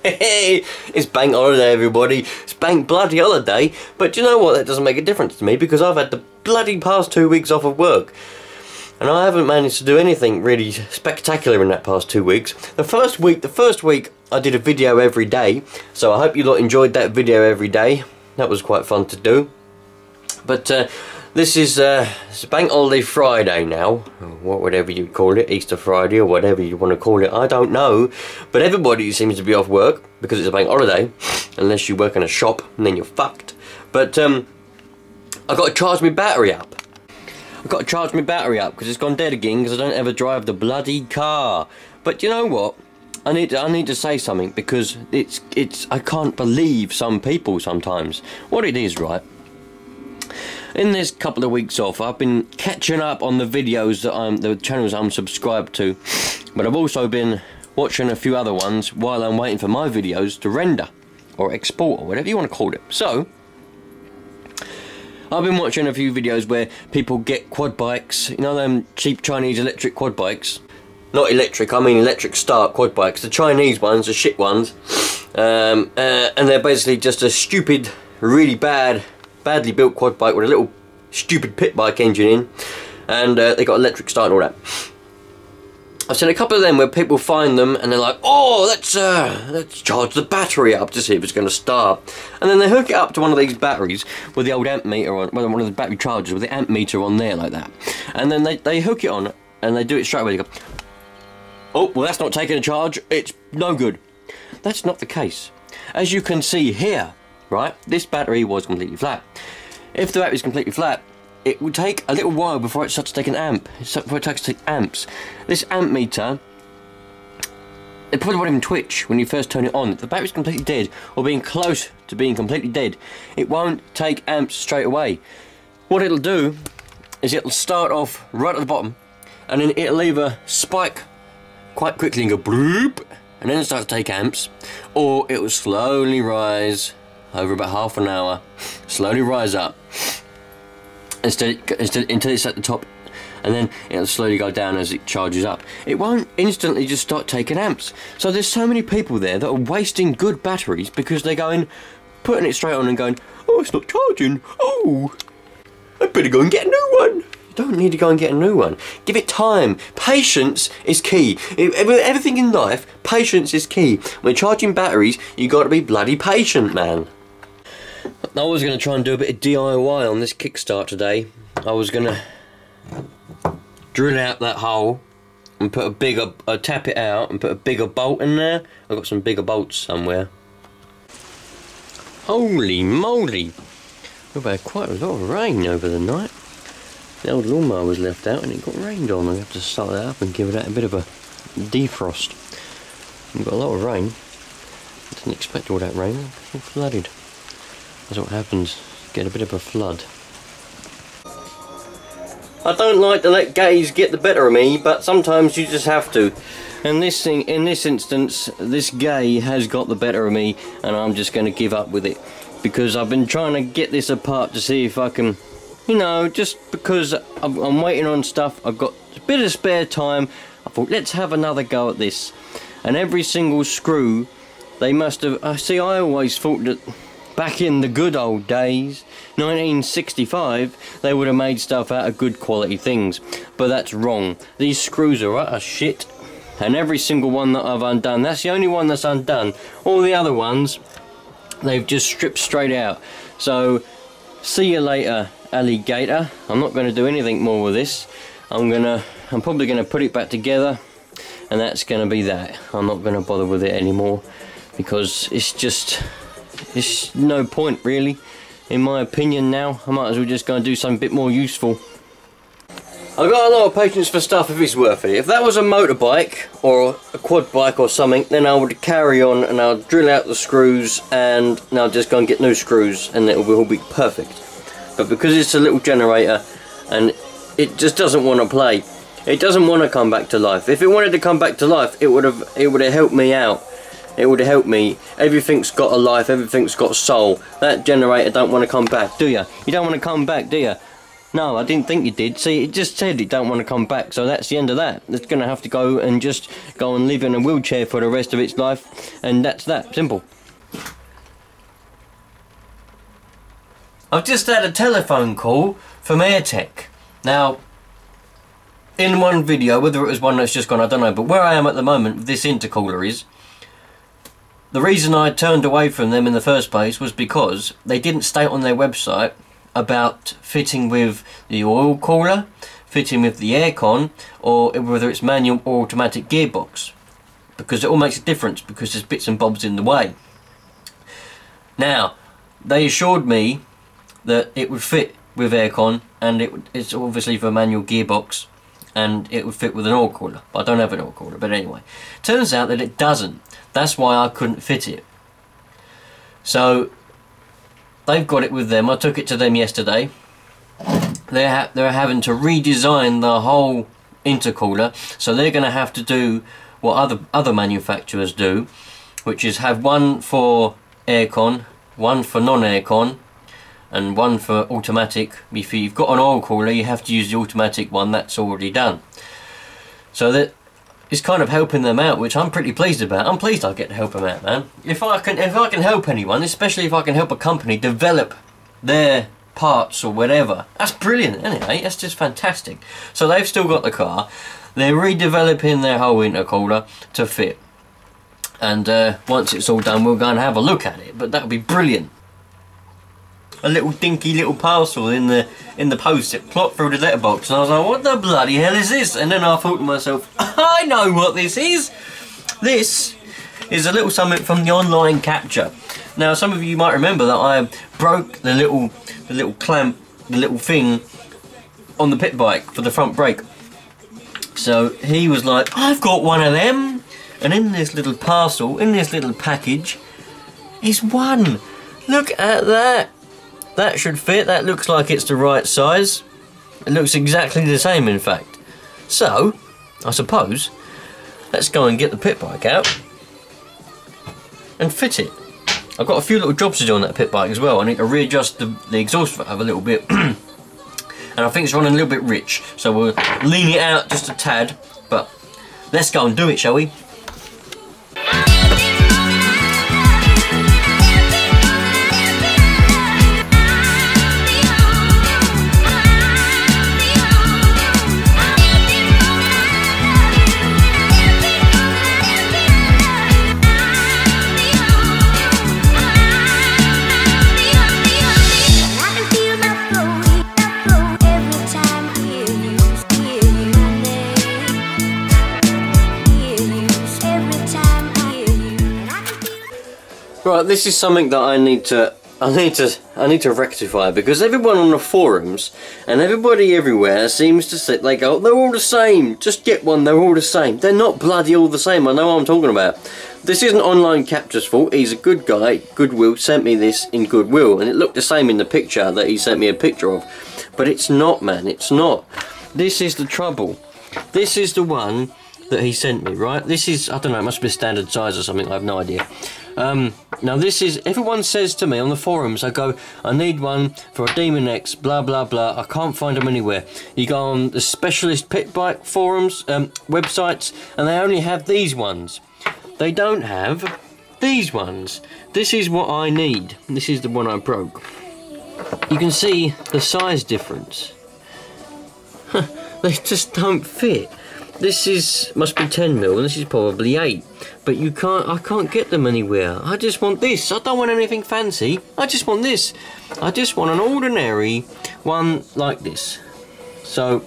It's bank holiday, everybody. It's bank bloody holiday. But do you know what? That doesn't make a difference to me because I've had the bloody past 2 weeks off of work. And I haven't managed to do anything really spectacular in that past 2 weeks. The first week I did a video every day. So I hope you lot enjoyed that video every day. That was quite fun to do. But this is it's Bank Holiday Friday now, whatever you call it, Easter Friday or whatever you want to call it, I don't know. But everybody seems to be off work because it's a bank holiday, unless you work in a shop and then you're fucked. But I've got to charge my battery up. I've got to charge my battery up because it's gone dead again because I don't ever drive the bloody car. But you know what? I need to say something because I can't believe some people sometimes. What it is, right? In this couple of weeks off, I've been catching up on the videos that the channels I'm subscribed to, but I've also been watching a few other ones while I'm waiting for my videos to render or export or whatever you want to call it. So I've been watching a few videos where people get quad bikes, you know, them cheap Chinese electric quad bikes. Not electric, I mean electric start quad bikes. The Chinese ones, the shit ones, and they're basically just a stupid, really badly built quad bike with a little stupid pit bike engine in, and they got electric start and all that. I've seen a couple of them where people find them and they're like, oh, let's charge the battery up to see if it's going to start, and then they hook it up to one of these batteries with the old amp meter on, well, one of the battery chargers with the amp meter on there like that, and then they hook it on and they do it straight away. They go, oh, well, that's not taking a charge, it's no good. That's not the case. As you can see here, right, this battery was completely flat. If the battery is completely flat, it would take a little while before it starts to take an amp, before it starts to take amps. This amp meter, it probably won't even twitch when you first turn it on. If the battery's completely dead, or being close to being completely dead, it won't take amps straight away. What it'll do is it'll start off right at the bottom, and then it'll either spike quite quickly and go bloop, and then start to take amps, or it will slowly rise over about half an hour, slowly rise up until it's at the top, and then it'll slowly go down as it charges up. It won't instantly just start taking amps. So there's so many people there that are wasting good batteries because they're going, putting it straight on and going, oh, it's not charging, oh, I better go and get a new one. Don't need to go and get a new one. Give it time. Patience is key. Everything in life, patience is key. When charging batteries, you got to be bloody patient, man. I was going to try and do a bit of DIY on this kickstart today. I was going to drill out that hole and put a bigger, tap it out and put a bigger bolt in there. I've got some bigger bolts somewhere. Holy moly! We've had quite a lot of rain over the night. The old lawnmower was left out and it got rained on. I have to start that up and give it a bit of a defrost. We've got a lot of rain. I didn't expect all that rain. It's all flooded. That's what happens. Get a bit of a flood. I don't like to let gays get the better of me, but sometimes you just have to. And in this instance, this gay has got the better of me, and I'm just going to give up with it because I've been trying to get this apart to see if I can. You know, just because I'm waiting on stuff, I've got a bit of spare time, I thought, let's have another go at this. And every single screw, they must have, see, I always thought that back in the good old days, 1965, they would have made stuff out of good quality things. But that's wrong. These screws are utter shit. And every single one that I've undone, that's the only one that's undone. All the other ones, they've just stripped straight out. So, see you later, alligator. I'm not going to do anything more with this. I'm probably going to put it back together, and that's going to be that. I'm not going to bother with it anymore because it's no point really, in my opinion. Now I might as well just go and do something a bit more useful. I've got a lot of patience for stuff if it's worth it. If that was a motorbike or a quad bike or something, then I would carry on and I'll drill out the screws and I'll just go and get new screws and it will all be perfect. But because it's a little generator and it just doesn't want to play, it doesn't want to come back to life. If it wanted to come back to life, it would have helped me out. It would have helped me. Everything's got a life, everything's got soul. That generator don't want to come back, do you? You don't want to come back, do you? No, I didn't think you did. See, it just said it don't want to come back, so that's the end of that. It's going to have to go and just go and live in a wheelchair for the rest of its life, and that's that. Simple. I've just had a telephone call from AirTech. Now, in one video, whether it was one that's just gone, I don't know, but where I am at the moment with this intercooler is, the reason I turned away from them in the first place was because they didn't state on their website about fitting with the oil cooler, fitting with the aircon, or whether it's manual or automatic gearbox, because it all makes a difference because there's bits and bobs in the way. Now, they assured me that it would fit with aircon, and it's obviously for a manual gearbox, and it would fit with an oil cooler. But I don't have an oil cooler, but anyway. Turns out that it doesn't. That's why I couldn't fit it. So, they've got it with them. I took it to them yesterday. They're having to redesign the whole intercooler, so they're going to have to do what other manufacturers do, which is have one for aircon, one for non-aircon, and one for automatic. If you've got an oil cooler, you have to use the automatic one. That's already done. So that is kind of helping them out, which I'm pretty pleased about. I'm pleased I get to help them out, man. If I can help anyone, especially if I can help a company develop their parts or whatever, that's brilliant, anyway. That's just fantastic. So they've still got the car. They're redeveloping their whole intercooler to fit. And once it's all done, we'll go and have a look at it. But that would be brilliant. A little dinky little parcel in the post. It plopped through the letterbox, and I was like, what the bloody hell is this? And then I thought to myself, I know what this is. This is a little something from the online capture. Now, some of you might remember that I broke the little clamp, the little thing on the pit bike for the front brake. So he was like, I've got one of them. And in this little parcel, in this little package, is one. Look at that. That should fit. That looks like it's the right size. It looks exactly the same, in fact. So, I suppose, let's go and get the pit bike out and fit it. I've got a few little jobs to do on that pit bike as well. I need to readjust the exhaust valve a little bit. And I think it's running a little bit rich. So we'll lean it out just a tad. But let's go and do it, shall we? Right, this is something that I need to rectify, because everyone on the forums and everybody everywhere seems to say, they go, they're all the same, just get one, they're all the same. They're not bloody all the same. I know what I'm talking about. This isn't Online Capture's fault. He's a good guy, Goodwill, sent me this in Goodwill, and it looked the same in the picture that he sent me a picture of. But it's not, man, it's not. This is the trouble. This is the one that he sent me, right? This is, I don't know, it must be a standard size or something, I have no idea. Now this is, everyone says to me on the forums, I go, I need one for a Demon X, blah blah blah, I can't find them anywhere. You go on the specialist pit bike forums, websites, and they only have these ones. They don't have these ones. This is what I need. This is the one I broke. You can see the size difference. They just don't fit. This is, must be 10mm, and this is probably 8. But I can't get them anywhere. I just want this. I don't want anything fancy. I just want this. I just want an ordinary one like this. So,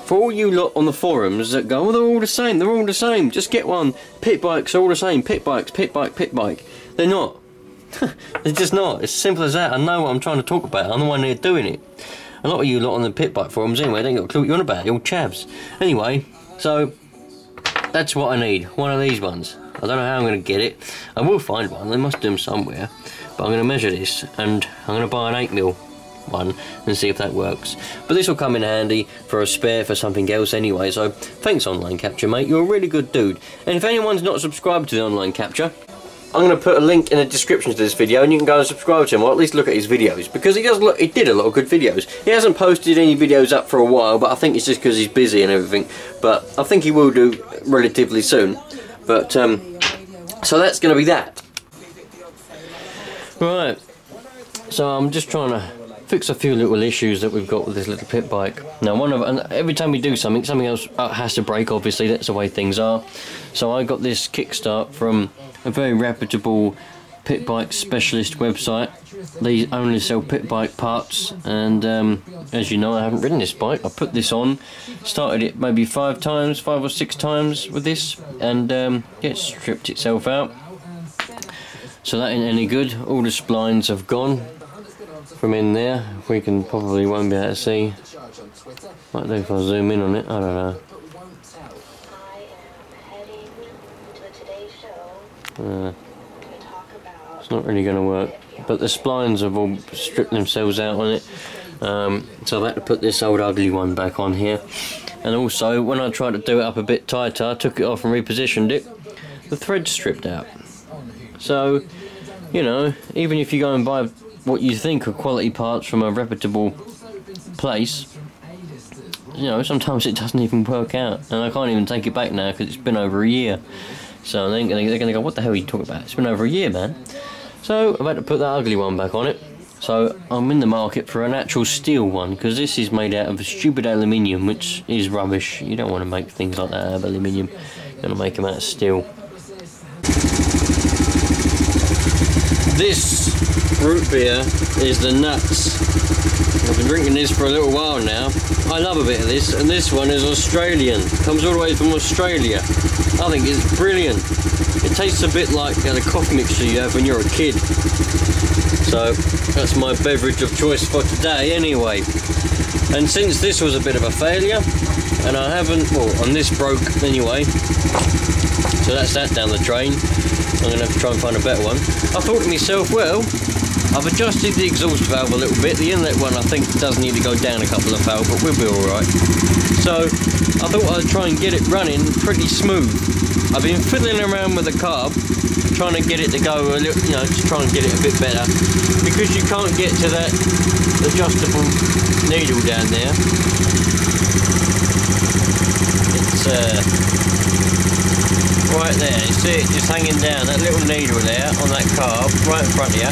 for all you lot on the forums that go, oh, they're all the same, they're all the same, just get one. Pit bikes are all the same. Pit bikes, pit bike, pit bike. They're not. They're just not. It's simple as that. I know what I'm trying to talk about. I'm the one there doing it. A lot of you lot on the pit bike forums anyway, don't got a clue what you're on about, you're all chavs. Anyway, so that's what I need, one of these ones. I don't know how I'm going to get it. I will find one, they must do them somewhere. But I'm going to measure this, and I'm going to buy an 8mm one and see if that works. But this will come in handy for a spare for something else anyway, so thanks Online Capture, mate, you're a really good dude. And if anyone's not subscribed to the Online Capture, I'm going to put a link in the description to this video, and you can go and subscribe to him, or at least look at his videos, because he did a lot of good videos. He hasn't posted any videos up for a while, but I think it's just because he's busy and everything. But I think he will do relatively soon. But so that's going to be that. Right. So I'm just trying to fix a few little issues that we've got with this little pit bike. Now, every time we do something else has to break. Obviously, that's the way things are. So I got this kickstart from a very reputable pit bike specialist website. They only sell pit bike parts, and as you know, I haven't ridden this bike. I put this on, started it maybe 5 or 6 times with this, and it stripped itself out. So that ain't any good. All the splines have gone from in there. We can probably won't be able to see. Might do if I zoom in on it. I don't know. It's not really going to work, but the splines have all stripped themselves out on it, so I've had to put this old ugly one back on here. And also, when I tried to do it up a bit tighter, I took it off and repositioned it, the thread stripped out. So, you know, even if you go and buy what you think are quality parts from a reputable place, you know, sometimes it doesn't even work out, and I can't even take it back now because it's been over a year. So they're going to go, what the hell are you talking about? It's been over a year, man. So I've had to put that ugly one back on it. So I'm in the market for an actual steel one, because this is made out of stupid aluminium, which is rubbish. You don't want to make things like that out of aluminium. You want to make them out of steel. This root beer is the nuts. I've been drinking this for a little while now. I love a bit of this, and this one is Australian. Comes all the way from Australia. I think it's brilliant. It tastes a bit like the coffee mixture you have when you're a kid. So that's my beverage of choice for today anyway. And since this was a bit of a failure, and I haven't, well, and this broke anyway, so that's that down the drain. I'm going to have to try and find a better one. I thought to myself, well, I've adjusted the exhaust valve a little bit. The inlet one I think does need to go down a couple of valves, but we'll be alright. So I thought I'd try and get it running pretty smooth. I've been fiddling around with the carb, trying to get it to go a little, you know, just try and get it a bit better. Because you can't get to that adjustable needle down there. It's right there, you see it just hanging down, that little needle there on that carb, right in front of you.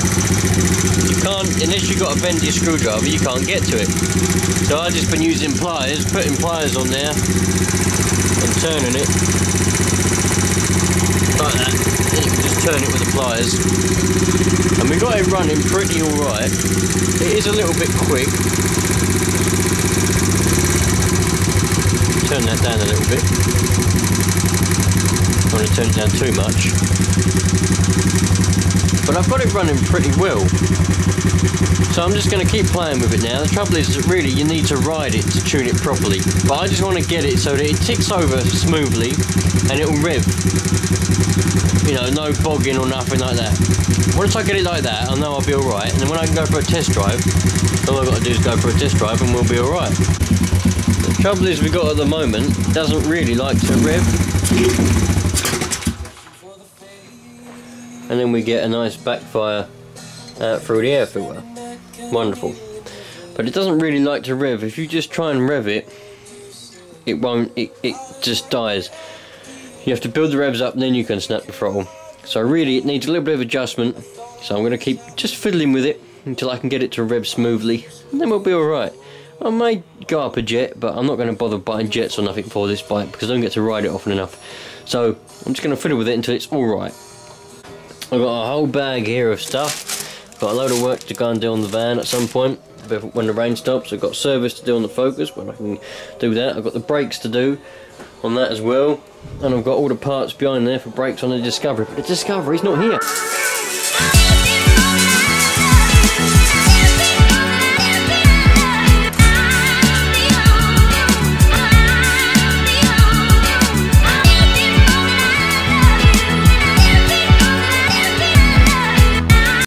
You can't, unless you've got a bendy screwdriver, you can't get to it. So I've just been using pliers, putting pliers on there and turning it like that. Then you can just turn it with the pliers. And we got it running pretty alright. It is a little bit quick. Turn that down a little bit. I don't want to turn it down too much. But I've got it running pretty well. So I'm just going to keep playing with it now. The trouble is that really you need to ride it to tune it properly. But I just want to get it so that it ticks over smoothly and it'll rev. You know, no bogging or nothing like that. Once I get it like that, I know I'll be alright. And then when I can go for a test drive, all I've got to do is go for a test drive and we'll be alright. The trouble is we've got at the moment, it doesn't really like to rev. And then we get a nice backfire through the air filter. Wonderful. But it doesn't really like to rev. If you just try and rev it, it won't, it just dies. You have to build the revs up and then you can snap the throttle. So really it needs a little bit of adjustment. So I'm going to keep just fiddling with it until I can get it to rev smoothly. And then we'll be alright. I may go up a jet, but I'm not going to bother buying jets or nothing for this bike because I don't get to ride it often enough. So I'm just going to fiddle with it until it's alright. I've got a whole bag here of stuff. Got a load of work to go and do on the van at some point when the rain stops. I've got service to do on the Focus, but I can do that. I've got the brakes to do on that as well. And I've got all the parts behind there for brakes on the Discovery. But the Discovery's not here.